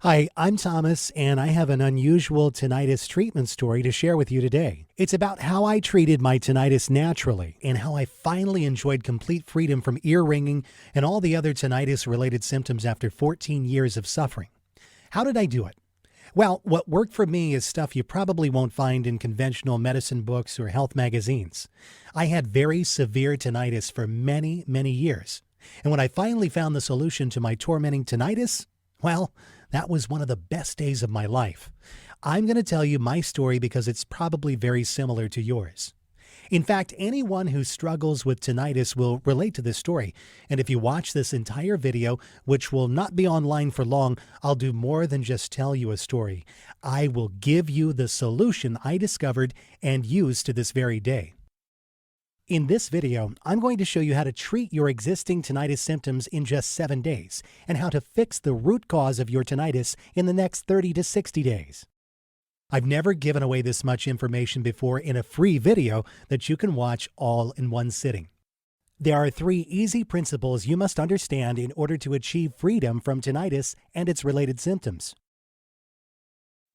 Hi, I'm Thomas, and I have an unusual tinnitus treatment story to share with you today. It's about how I treated my tinnitus naturally and how I finally enjoyed complete freedom from ear ringing and all the other tinnitus-related symptoms after 14 years of suffering. How did I do it? Well, what worked for me is stuff you probably won't find in conventional medicine books or health magazines. I had very severe tinnitus for many, many years. And when I finally found the solution to my tormenting tinnitus, well, that was one of the best days of my life. I'm going to tell you my story because it's probably very similar to yours. In fact, anyone who struggles with tinnitus will relate to this story. And if you watch this entire video, which will not be online for long, I'll do more than just tell you a story. I will give you the solution I discovered and use to this very day. In this video, I'm going to show you how to treat your existing tinnitus symptoms in just 7 days and how to fix the root cause of your tinnitus in the next 30 to 60 days. I've never given away this much information before in a free video that you can watch all in one sitting. There are 3 easy principles you must understand in order to achieve freedom from tinnitus and its related symptoms.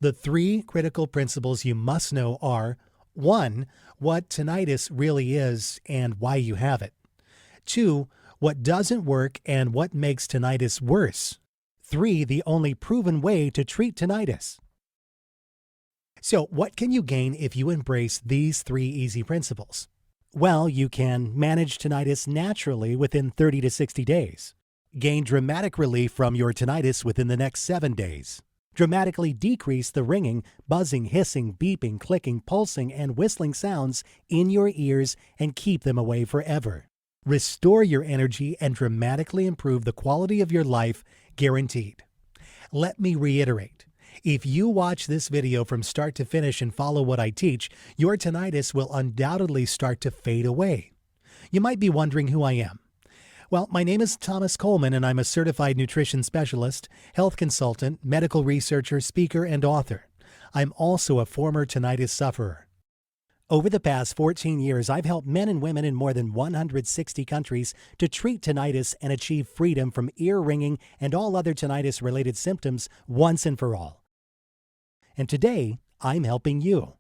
The 3 critical principles you must know are: 1. What tinnitus really is and why you have it. 2. What doesn't work and what makes tinnitus worse. 3. The only proven way to treat tinnitus. So, what can you gain if you embrace these 3 easy principles? Well, you can manage tinnitus naturally within 30 to 60 days. Gain dramatic relief from your tinnitus within the next 7 days. Dramatically decrease the ringing, buzzing, hissing, beeping, clicking, pulsing, and whistling sounds in your ears and keep them away forever. Restore your energy and dramatically improve the quality of your life, guaranteed. Let me reiterate. If you watch this video from start to finish and follow what I teach, your tinnitus will undoubtedly start to fade away. You might be wondering who I am. Well, my name is Thomas Coleman, and I'm a certified nutrition specialist, health consultant, medical researcher, speaker, and author. I'm also a former tinnitus sufferer. Over the past 14 years, I've helped men and women in more than 160 countries to treat tinnitus and achieve freedom from ear ringing and all other tinnitus-related symptoms once and for all. And today, I'm helping you.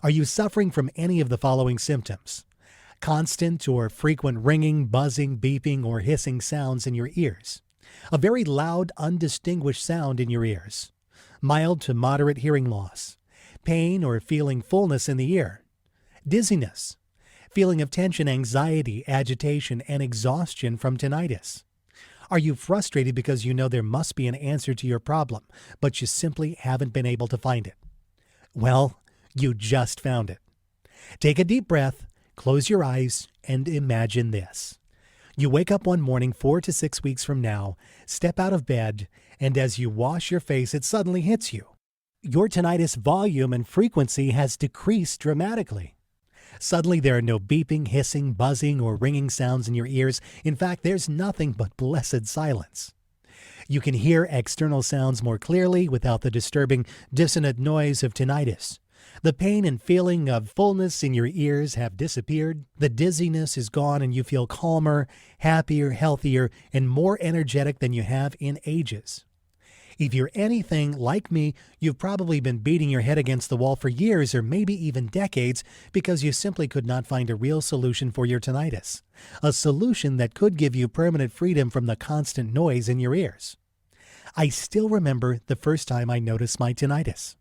Are you suffering from any of the following symptoms? Constant or frequent ringing, buzzing, beeping, or hissing sounds in your ears. A very loud, undistinguished sound in your ears. Mild to moderate hearing loss. Pain or feeling fullness in the ear. Dizziness. Feeling of tension, anxiety, agitation, and exhaustion from tinnitus. Are you frustrated because you know there must be an answer to your problem, but you simply haven't been able to find it? Well, you just found it. Take a deep breath. Close your eyes and imagine this. You wake up one morning 4 to 6 weeks from now, step out of bed, and as you wash your face, it suddenly hits you. Your tinnitus volume and frequency has decreased dramatically. Suddenly there are no beeping, hissing, buzzing, or ringing sounds in your ears. In fact, there's nothing but blessed silence. You can hear external sounds more clearly without the disturbing, dissonant noise of tinnitus. The pain and feeling of fullness in your ears have disappeared. The dizziness is gone and you feel calmer, happier, healthier, and more energetic than you have in ages. If you're anything like me, you've probably been beating your head against the wall for years or maybe even decades because you simply could not find a real solution for your tinnitus. A solution that could give you permanent freedom from the constant noise in your ears. I still remember the first time I noticed my tinnitus.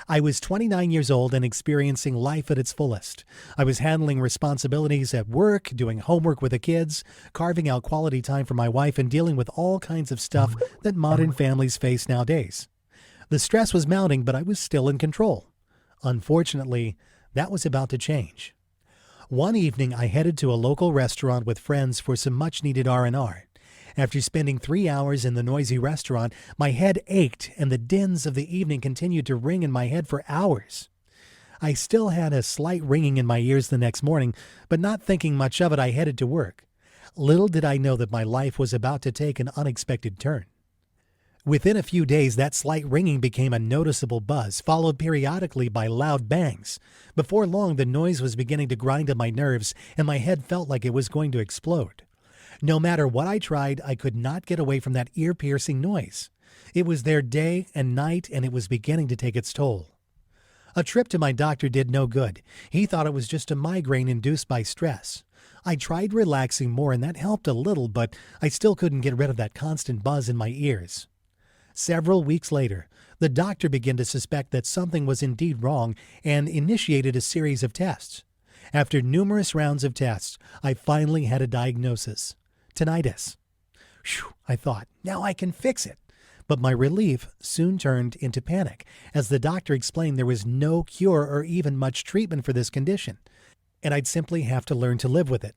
I was 29 years old and experiencing life at its fullest. I was handling responsibilities at work, doing homework with the kids, carving out quality time for my wife, and dealing with all kinds of stuff that modern families face nowadays. The stress was mounting, but I was still in control. Unfortunately, that was about to change. One evening, I headed to a local restaurant with friends for some much-needed R&R. After spending 3 hours in the noisy restaurant, my head ached and the dins of the evening continued to ring in my head for hours. I still had a slight ringing in my ears the next morning, but not thinking much of it, I headed to work. Little did I know that my life was about to take an unexpected turn. Within a few days, that slight ringing became a noticeable buzz, followed periodically by loud bangs. Before long, the noise was beginning to grind on my nerves, and my head felt like it was going to explode. No matter what I tried, I could not get away from that ear-piercing noise. It was there day and night, and it was beginning to take its toll. A trip to my doctor did no good. He thought it was just a migraine induced by stress. I tried relaxing more, and that helped a little, but I still couldn't get rid of that constant buzz in my ears. Several weeks later, the doctor began to suspect that something was indeed wrong and initiated a series of tests. After numerous rounds of tests, I finally had a diagnosis: tinnitus. Phew, I thought, now I can fix it. But my relief soon turned into panic, as the doctor explained there was no cure or even much treatment for this condition, and I'd simply have to learn to live with it.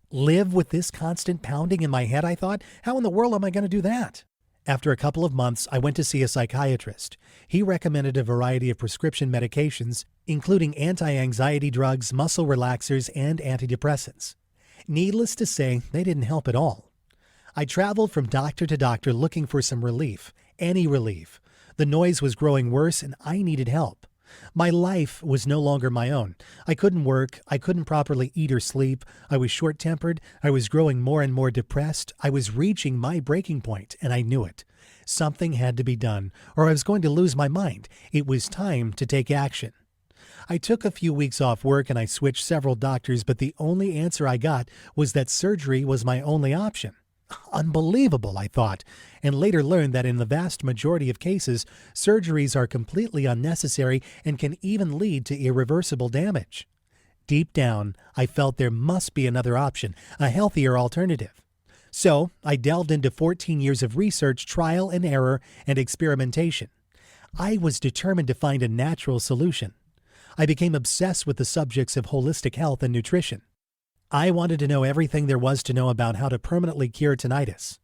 Live with this constant pounding in my head, I thought? How in the world am I going to do that? After a couple of months, I went to see a psychiatrist. He recommended a variety of prescription medications, including anti-anxiety drugs, muscle relaxers, and antidepressants. Needless to say, they didn't help at all. I traveled from doctor to doctor looking for some relief, any relief. The noise was growing worse, and I needed help. My life was no longer my own. I couldn't work. I couldn't properly eat or sleep. I was short-tempered. I was growing more and more depressed. I was reaching my breaking point, and I knew it. Something had to be done, or I was going to lose my mind. It was time to take action. I took a few weeks off work, and I switched several doctors, but the only answer I got was that surgery was my only option. Unbelievable, I thought, and later learned that in the vast majority of cases, surgeries are completely unnecessary and can even lead to irreversible damage. Deep down, I felt there must be another option, a healthier alternative. So I delved into 14 years of research, trial and error, and experimentation. I was determined to find a natural solution. I became obsessed with the subjects of holistic health and nutrition. I wanted to know everything there was to know about how to permanently cure tinnitus.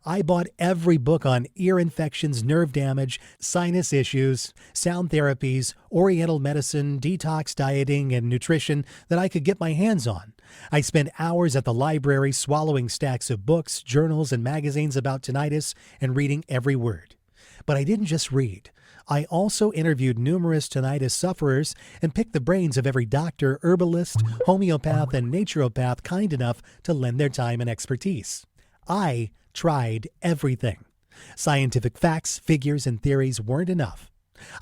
I bought every book on ear infections, nerve damage, sinus issues, sound therapies, oriental medicine, detox dieting, and nutrition that I could get my hands on. I spent hours at the library swallowing stacks of books, journals, and magazines about tinnitus and reading every word. But I didn't just read. I also interviewed numerous tinnitus sufferers and picked the brains of every doctor, herbalist, homeopath, and naturopath kind enough to lend their time and expertise. I tried everything. Scientific facts, figures, and theories weren't enough.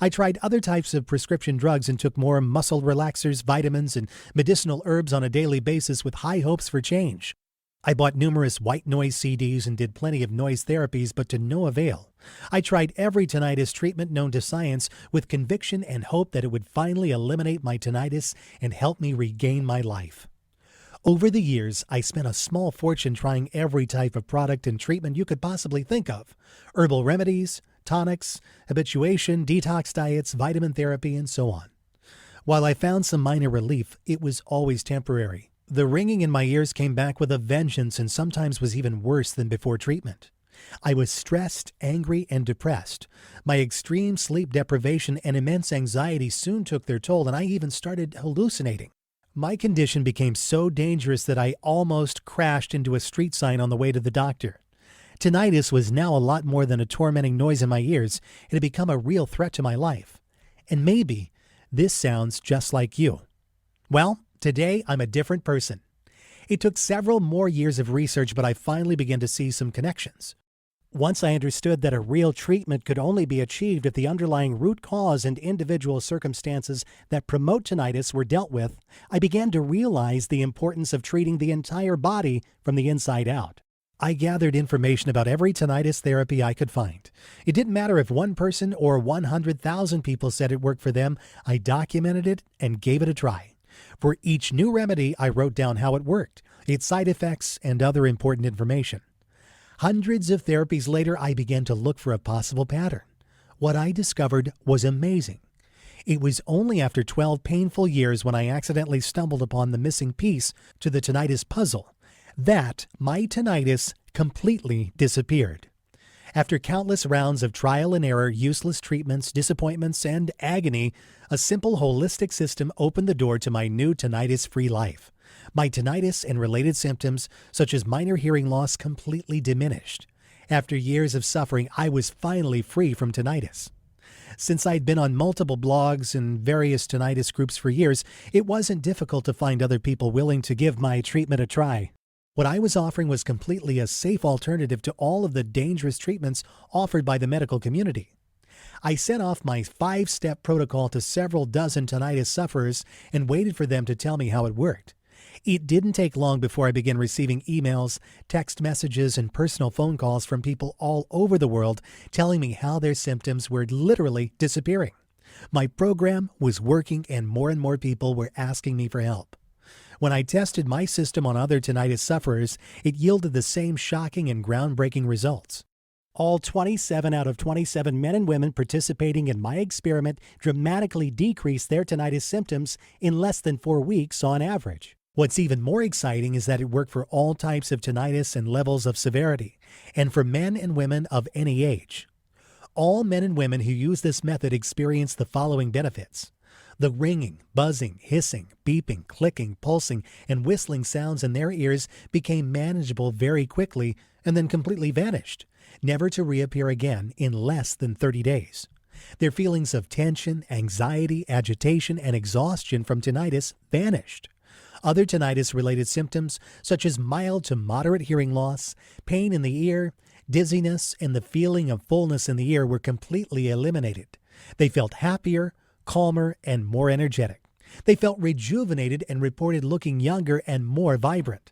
I tried other types of prescription drugs and took more muscle relaxers, vitamins, and medicinal herbs on a daily basis with high hopes for change. I bought numerous white noise CDs and did plenty of noise therapies, but to no avail. I tried every tinnitus treatment known to science with conviction and hope that it would finally eliminate my tinnitus and help me regain my life. Over the years, I spent a small fortune trying every type of product and treatment you could possibly think of: herbal remedies, tonics, habituation, detox diets, vitamin therapy, and so on. While I found some minor relief, it was always temporary. The ringing in my ears came back with a vengeance and sometimes was even worse than before treatment. I was stressed, angry, and depressed. My extreme sleep deprivation and immense anxiety soon took their toll, and I even started hallucinating. My condition became so dangerous that I almost crashed into a street sign on the way to the doctor. Tinnitus was now a lot more than a tormenting noise in my ears. It had become a real threat to my life. And maybe this sounds just like you. Well, today I'm a different person. It took several more years of research, but I finally began to see some connections. Once I understood that a real treatment could only be achieved if the underlying root cause and individual circumstances that promote tinnitus were dealt with, I began to realize the importance of treating the entire body from the inside out. I gathered information about every tinnitus therapy I could find. It didn't matter if one person or 100,000 people said it worked for them. I documented it and gave it a try. For each new remedy, I wrote down how it worked, its side effects, and other important information. Hundreds of therapies later, I began to look for a possible pattern. What I discovered was amazing. It was only after 12 painful years, when I accidentally stumbled upon the missing piece to the tinnitus puzzle, that my tinnitus completely disappeared. After countless rounds of trial and error, useless treatments, disappointments, and agony, a simple holistic system opened the door to my new tinnitus-free life. My tinnitus and related symptoms, such as minor hearing loss, completely diminished. After years of suffering, I was finally free from tinnitus. Since I'd been on multiple blogs and various tinnitus groups for years, it wasn't difficult to find other people willing to give my treatment a try. What I was offering was completely a safe alternative to all of the dangerous treatments offered by the medical community. I sent off my 5-step protocol to several dozen tinnitus sufferers and waited for them to tell me how it worked. It didn't take long before I began receiving emails, text messages, and personal phone calls from people all over the world telling me how their symptoms were literally disappearing. My program was working and more people were asking me for help. When I tested my system on other tinnitus sufferers, it yielded the same shocking and groundbreaking results. All 27 out of 27 men and women participating in my experiment dramatically decreased their tinnitus symptoms in less than 4 weeks on average. What's even more exciting is that it worked for all types of tinnitus and levels of severity, and for men and women of any age. All men and women who use this method experience the following benefits. The ringing, buzzing, hissing, beeping, clicking, pulsing, and whistling sounds in their ears became manageable very quickly and then completely vanished, never to reappear again in less than 30 days. Their feelings of tension, anxiety, agitation, and exhaustion from tinnitus vanished. Other tinnitus-related symptoms, such as mild to moderate hearing loss, pain in the ear, dizziness, and the feeling of fullness in the ear were completely eliminated. They felt happier, calmer, and more energetic. They felt rejuvenated and reported looking younger and more vibrant.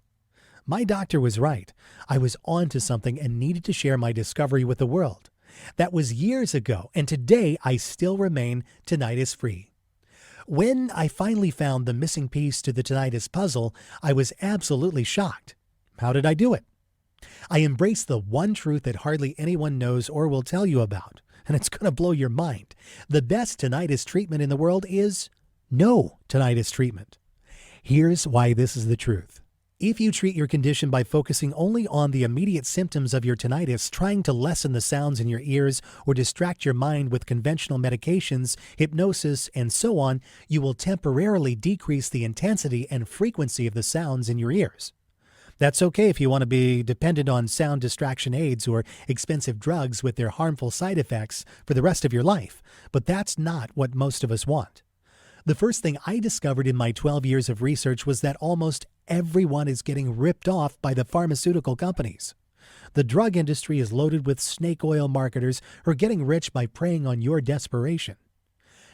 My doctor was right. I was onto something and needed to share my discovery with the world. That was years ago, and today I still remain tinnitus-free. When I finally found the missing piece to the tinnitus puzzle, I was absolutely shocked. How did I do it? I embraced the one truth that hardly anyone knows or will tell you about, and it's going to blow your mind. The best tinnitus treatment in the world is no tinnitus treatment. Here's why this is the truth. If you treat your condition by focusing only on the immediate symptoms of your tinnitus, trying to lessen the sounds in your ears or distract your mind with conventional medications, hypnosis, and so on, you will temporarily decrease the intensity and frequency of the sounds in your ears. That's okay if you want to be dependent on sound distraction aids or expensive drugs with their harmful side effects for the rest of your life, but that's not what most of us want. The first thing I discovered in my 12 years of research was that almost everyone is getting ripped off by the pharmaceutical companies. The drug industry is loaded with snake oil marketers who are getting rich by preying on your desperation.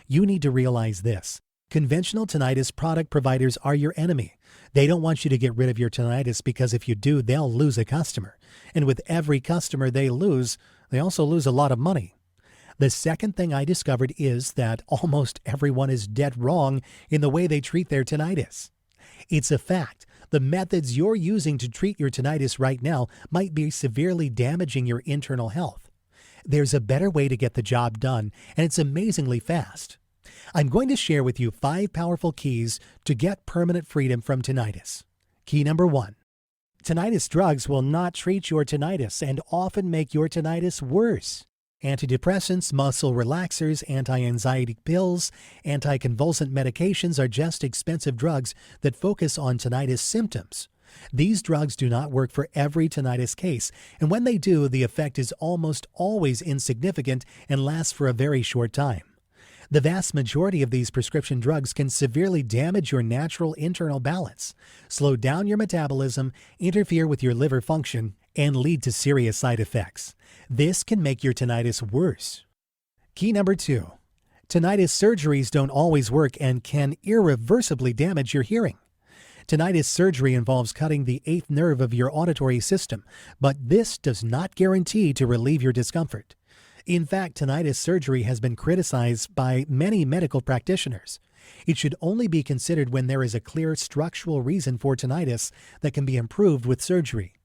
You need to realize this. Conventional tinnitus product providers are your enemy. They don't want you to get rid of your tinnitus because if you do, they'll lose a customer. And with every customer they lose, they also lose a lot of money. The second thing I discovered is that almost everyone is dead wrong in the way they treat their tinnitus. It's a fact. The methods you're using to treat your tinnitus right now might be severely damaging your internal health. There's a better way to get the job done, and it's amazingly fast. I'm going to share with you 5 powerful keys to get permanent freedom from tinnitus. Key number 1. Tinnitus drugs will not treat your tinnitus and often make your tinnitus worse. Antidepressants, muscle relaxers, anti-anxiety pills, anticonvulsant medications are just expensive drugs that focus on tinnitus symptoms. These drugs do not work for every tinnitus case, and when they do, the effect is almost always insignificant and lasts for a very short time. The vast majority of these prescription drugs can severely damage your natural internal balance, slow down your metabolism, interfere with your liver function, and lead to serious side effects. This can make your tinnitus worse. Key number 2. Tinnitus surgeries don't always work and can irreversibly damage your hearing. Tinnitus surgery involves cutting the 8th nerve of your auditory system, but this does not guarantee to relieve your discomfort. In fact, tinnitus surgery has been criticized by many medical practitioners. It should only be considered when there is a clear structural reason for tinnitus that can be improved with surgery.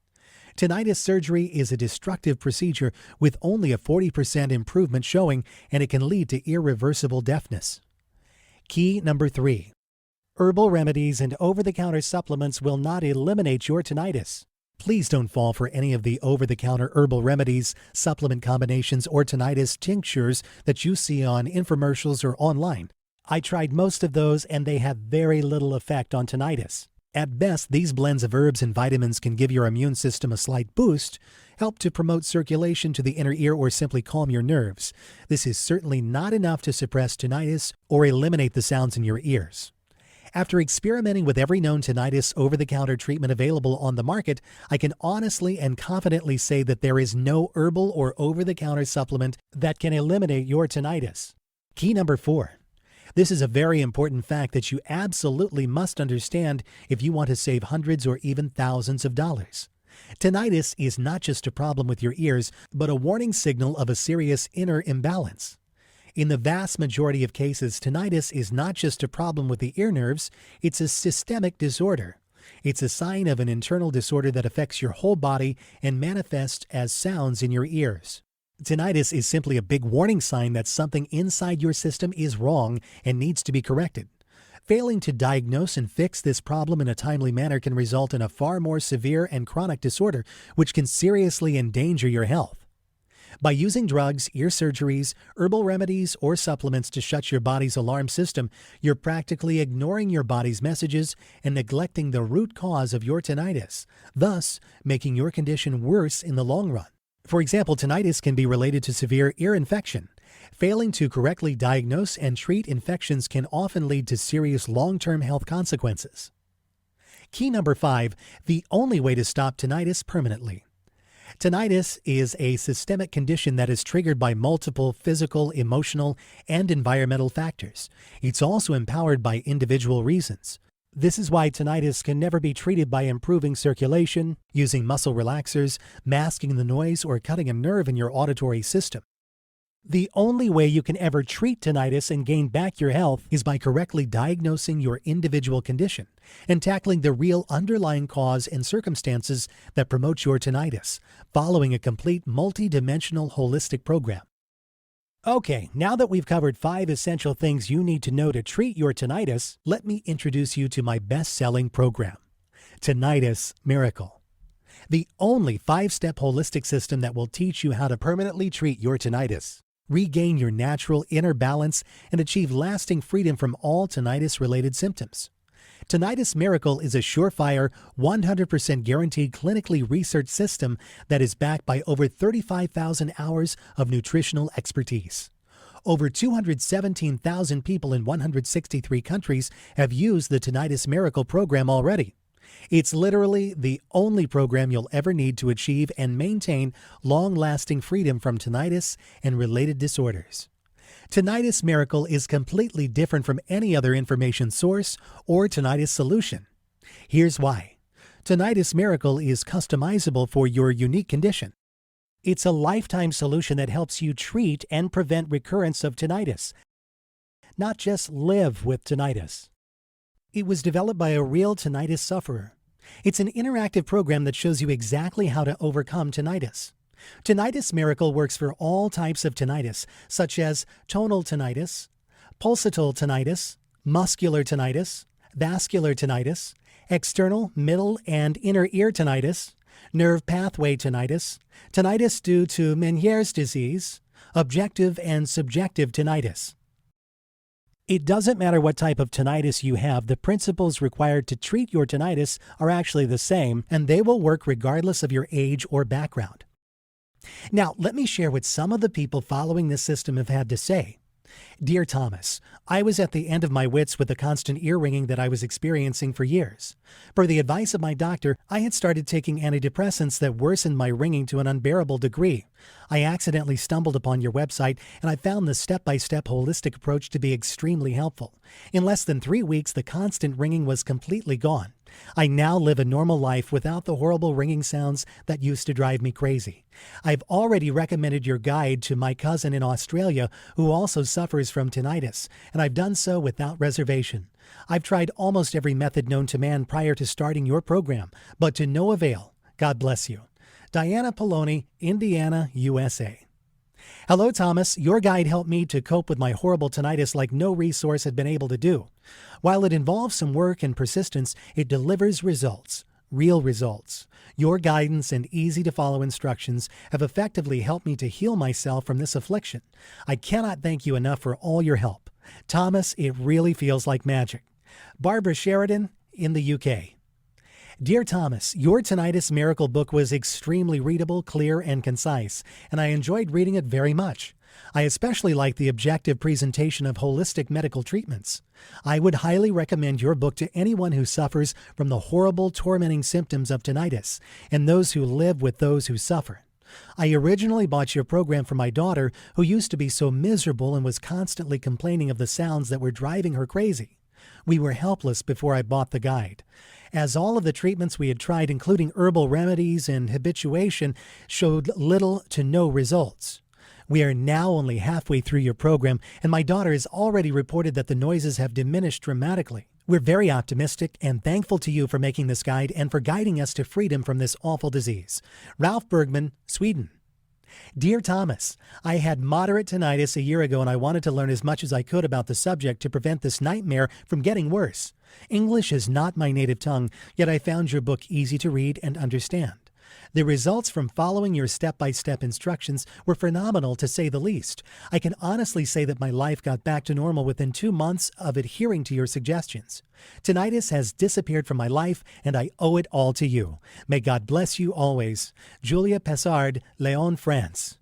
Tinnitus surgery is a destructive procedure with only a 40% improvement showing, and it can lead to irreversible deafness. Key number 3. Herbal remedies and over-the-counter supplements will not eliminate your tinnitus. Please don't fall for any of the over-the-counter herbal remedies, supplement combinations, or tinnitus tinctures that you see on infomercials or online. I tried most of those and they have very little effect on tinnitus. At best, these blends of herbs and vitamins can give your immune system a slight boost, help to promote circulation to the inner ear, or simply calm your nerves. This is certainly not enough to suppress tinnitus or eliminate the sounds in your ears. After experimenting with every known tinnitus over-the-counter treatment available on the market, I can honestly and confidently say that there is no herbal or over-the-counter supplement that can eliminate your tinnitus. Key number 4. This is a very important fact that you absolutely must understand if you want to save hundreds or even thousands of dollars. Tinnitus is not just a problem with your ears, but a warning signal of a serious inner imbalance. In the vast majority of cases, tinnitus is not just a problem with the ear nerves, it's a systemic disorder. It's a sign of an internal disorder that affects your whole body and manifests as sounds in your ears. Tinnitus is simply a big warning sign that something inside your system is wrong and needs to be corrected. Failing to diagnose and fix this problem in a timely manner can result in a far more severe and chronic disorder, which can seriously endanger your health. By using drugs, ear surgeries, herbal remedies, or supplements to shut your body's alarm system, you're practically ignoring your body's messages and neglecting the root cause of your tinnitus, thus making your condition worse in the long run. For example, tinnitus can be related to severe ear infection. Failing to correctly diagnose and treat infections can often lead to serious long-term health consequences. Key number 5, the only way to stop tinnitus permanently. Tinnitus is a systemic condition that is triggered by multiple physical, emotional, and environmental factors. It's also empowered by individual reasons. This is why tinnitus can never be treated by improving circulation, using muscle relaxers, masking the noise, or cutting a nerve in your auditory system. The only way you can ever treat tinnitus and gain back your health is by correctly diagnosing your individual condition and tackling the real underlying cause and circumstances that promote your tinnitus, following a complete multi-dimensional holistic program. Okay, now that we've covered 5 essential things you need to know to treat your tinnitus, let me introduce you to my best-selling program, Tinnitus Miracle. The only 5-step holistic system that will teach you how to permanently treat your tinnitus, regain your natural inner balance, and achieve lasting freedom from all tinnitus-related symptoms. Tinnitus Miracle is a surefire, 100% guaranteed clinically researched system that is backed by over 35,000 hours of nutritional expertise. Over 217,000 people in 163 countries have used the Tinnitus Miracle program already. It's literally the only program you'll ever need to achieve and maintain long-lasting freedom from tinnitus and related disorders. Tinnitus Miracle is completely different from any other information source or tinnitus solution. Here's why. Tinnitus Miracle is customizable for your unique condition. It's a lifetime solution that helps you treat and prevent recurrence of tinnitus, not just live with tinnitus. It was developed by a real tinnitus sufferer. It's an interactive program that shows you exactly how to overcome tinnitus. Tinnitus Miracle works for all types of tinnitus, such as tonal tinnitus, pulsatile tinnitus, muscular tinnitus, vascular tinnitus, external, middle, and inner ear tinnitus, nerve pathway tinnitus, tinnitus due to Meniere's disease, objective and subjective tinnitus. It doesn't matter what type of tinnitus you have, the principles required to treat your tinnitus are actually the same, and they will work regardless of your age or background. Now, let me share what some of the people following this system have had to say. Dear Thomas, I was at the end of my wits with the constant ear ringing that I was experiencing for years. Per the advice of my doctor, I had started taking antidepressants that worsened my ringing to an unbearable degree. I accidentally stumbled upon your website, and I found the step-by-step holistic approach to be extremely helpful. In less than 3 weeks, the constant ringing was completely gone. I now live a normal life without the horrible ringing sounds that used to drive me crazy. I've already recommended your guide to my cousin in Australia who also suffers from tinnitus, and I've done so without reservation. I've tried almost every method known to man prior to starting your program, but to no avail. God bless you. Diana Poloni, Indiana, USA. Hello, Thomas. Your guide helped me to cope with my horrible tinnitus like no resource had been able to do. While it involves some work and persistence, it delivers results, real results. Your guidance and easy-to-follow instructions have effectively helped me to heal myself from this affliction. I cannot thank you enough for all your help. Thomas, it really feels like magic. Barbara Sheridan in the UK. Dear Thomas, your Tinnitus Miracle book was extremely readable, clear, and concise, and I enjoyed reading it very much. I especially like the objective presentation of holistic medical treatments. I would highly recommend your book to anyone who suffers from the horrible, tormenting symptoms of tinnitus and those who live with those who suffer. I originally bought your program for my daughter, who used to be so miserable and was constantly complaining of the sounds that were driving her crazy. We were helpless before I bought the guide, as all of the treatments we had tried, including herbal remedies and habituation, showed little to no results. We are now only halfway through your program, and my daughter has already reported that the noises have diminished dramatically. We're very optimistic and thankful to you for making this guide and for guiding us to freedom from this awful disease. Ralph Bergman, Sweden. Dear Thomas, I had moderate tinnitus a year ago and I wanted to learn as much as I could about the subject to prevent this nightmare from getting worse. English is not my native tongue, yet I found your book easy to read and understand. The results from following your step-by-step instructions were phenomenal, to say the least. I can honestly say that my life got back to normal within 2 months of adhering to your suggestions. Tinnitus has disappeared from my life, and I owe it all to you. May God bless you always. Julia Pessard, Lyon, France.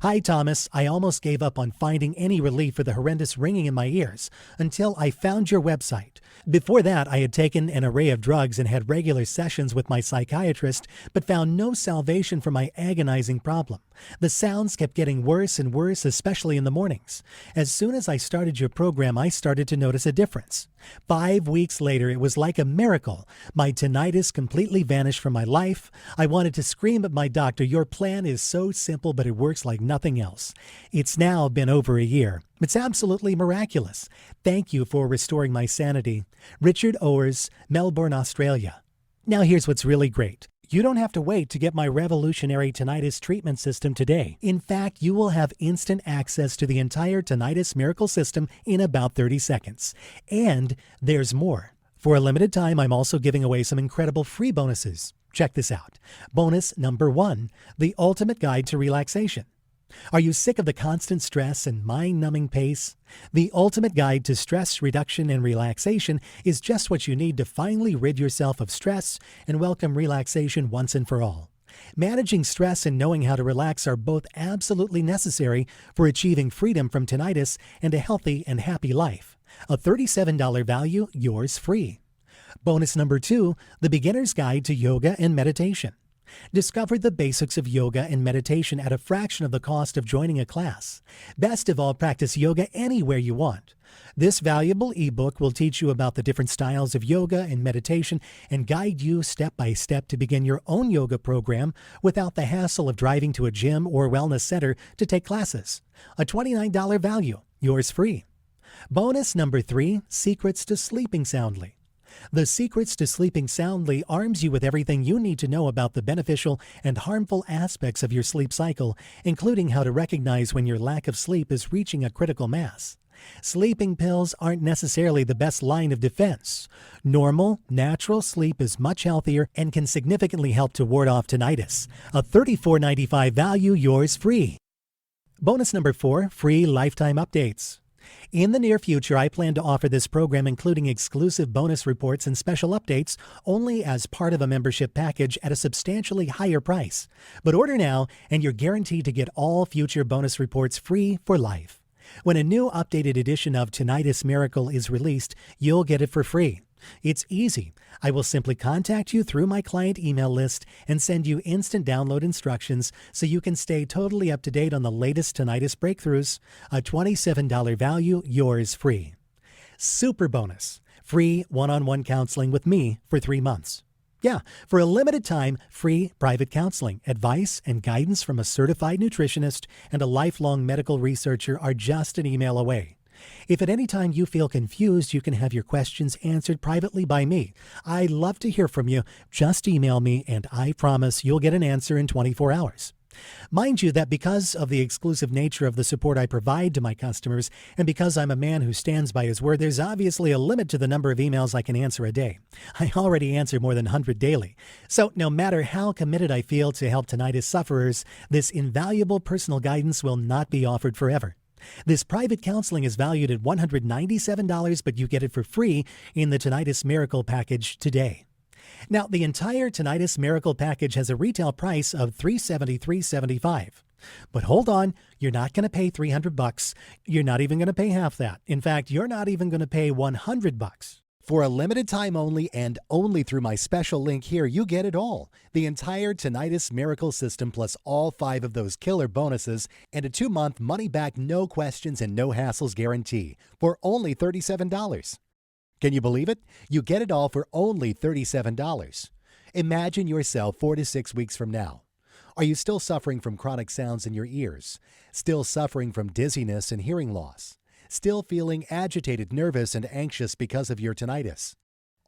Hi, Thomas. I almost gave up on finding any relief for the horrendous ringing in my ears until I found your website. Before that, I had taken an array of drugs and had regular sessions with my psychiatrist, but found no salvation for my agonizing problem. The sounds kept getting worse and worse, especially in the mornings. As soon as I started your program, I started to notice a difference. 5 weeks later, it was like a miracle. My tinnitus completely vanished from my life. I wanted to scream at my doctor, "Your plan is so simple, but it works like nothing else." It's now been over a year. It's absolutely miraculous. Thank you for restoring my sanity. Richard Owers, Melbourne, Australia. Now here's what's really great. You don't have to wait to get my revolutionary tinnitus treatment system today. In fact, you will have instant access to the entire Tinnitus Miracle system in about 30 seconds. And there's more. For a limited time, I'm also giving away some incredible free bonuses. Check this out. Bonus number 1, the ultimate guide to relaxation. Are you sick of the constant stress and mind-numbing pace? The ultimate guide to stress reduction and relaxation is just what you need to finally rid yourself of stress and welcome relaxation once and for all. Managing stress and knowing how to relax are both absolutely necessary for achieving freedom from tinnitus and a healthy and happy life. A $37 value, yours free. Bonus number 2, the Beginner's Guide to Yoga and Meditation. Discover the basics of yoga and meditation at a fraction of the cost of joining a class. Best of all, practice yoga anywhere you want. This valuable ebook will teach you about the different styles of yoga and meditation and guide you step by step to begin your own yoga program without the hassle of driving to a gym or wellness center to take classes. A $29 value, yours free. Bonus number 3, Secrets to Sleeping Soundly. The Secrets to Sleeping Soundly arms you with everything you need to know about the beneficial and harmful aspects of your sleep cycle, including how to recognize when your lack of sleep is reaching a critical mass. Sleeping pills aren't necessarily the best line of defense. Normal, natural sleep is much healthier and can significantly help to ward off tinnitus. A $34.95 value, yours free. Bonus number 4, free lifetime updates. In the near future, I plan to offer this program including exclusive bonus reports and special updates only as part of a membership package at a substantially higher price. But order now and you're guaranteed to get all future bonus reports free for life. When a new updated edition of Tinnitus Miracle is released, you'll get it for free. It's easy. I will simply contact you through my client email list and send you instant download instructions so you can stay totally up to date on the latest tinnitus breakthroughs. A $27 value, yours free. Super bonus. Free one-on-one counseling with me for 3 months. Yeah, for a limited time, free private counseling, advice, and guidance from a certified nutritionist and a lifelong medical researcher are just an email away. If at any time you feel confused, you can have your questions answered privately by me. I'd love to hear from you. Just email me, and I promise you'll get an answer in 24 hours. Mind you that because of the exclusive nature of the support I provide to my customers, and because I'm a man who stands by his word, there's obviously a limit to the number of emails I can answer a day. I already answer more than 100 daily. So no matter how committed I feel to help tinnitus sufferers, this invaluable personal guidance will not be offered forever. This private counseling is valued at $197, but you get it for free in the Tinnitus Miracle package today. Now, the entire Tinnitus Miracle package has a retail price of $373.75. But hold on, you're not going to pay $300. You're not even going to pay half that. In fact, you're not even going to pay $100. For a limited time only and only through my special link here, you get it all. The entire Tinnitus Miracle system plus all 5 of those killer bonuses and a 2-month money-back, no questions and no hassles guarantee for only $37. Can you believe it? You get it all for only $37. Imagine yourself 4 to 6 weeks from now. Are you still suffering from chronic sounds in your ears? Still suffering from dizziness and hearing loss? Still feeling agitated, nervous, and anxious because of your tinnitus?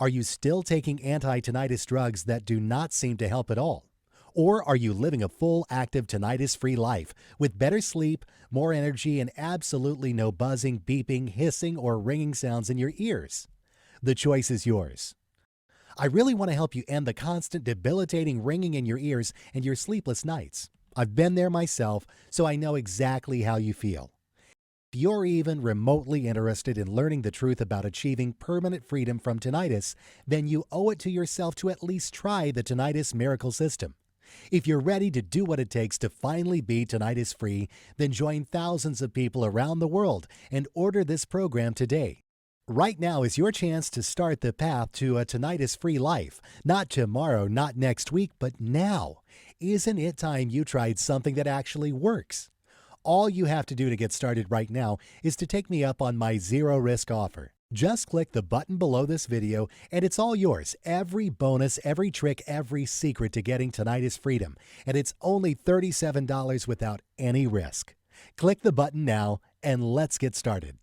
Are you still taking anti-tinnitus drugs that do not seem to help at all? Or are you living a full, active, tinnitus-free life with better sleep, more energy, and absolutely no buzzing, beeping, hissing, or ringing sounds in your ears? The choice is yours. I really want to help you end the constant, debilitating ringing in your ears and your sleepless nights. I've been there myself, so I know exactly how you feel. If you're even remotely interested in learning the truth about achieving permanent freedom from tinnitus, then you owe it to yourself to at least try the Tinnitus Miracle System. If you're ready to do what it takes to finally be tinnitus-free, then join thousands of people around the world and order this program today. Right now is your chance to start the path to a tinnitus-free life. Not tomorrow, not next week, but now. Isn't it time you tried something that actually works? All you have to do to get started right now is to take me up on my zero-risk offer. Just click the button below this video and it's all yours. Every bonus, every trick, every secret to getting tinnitus freedom. And it's only $37 without any risk. Click the button now and let's get started.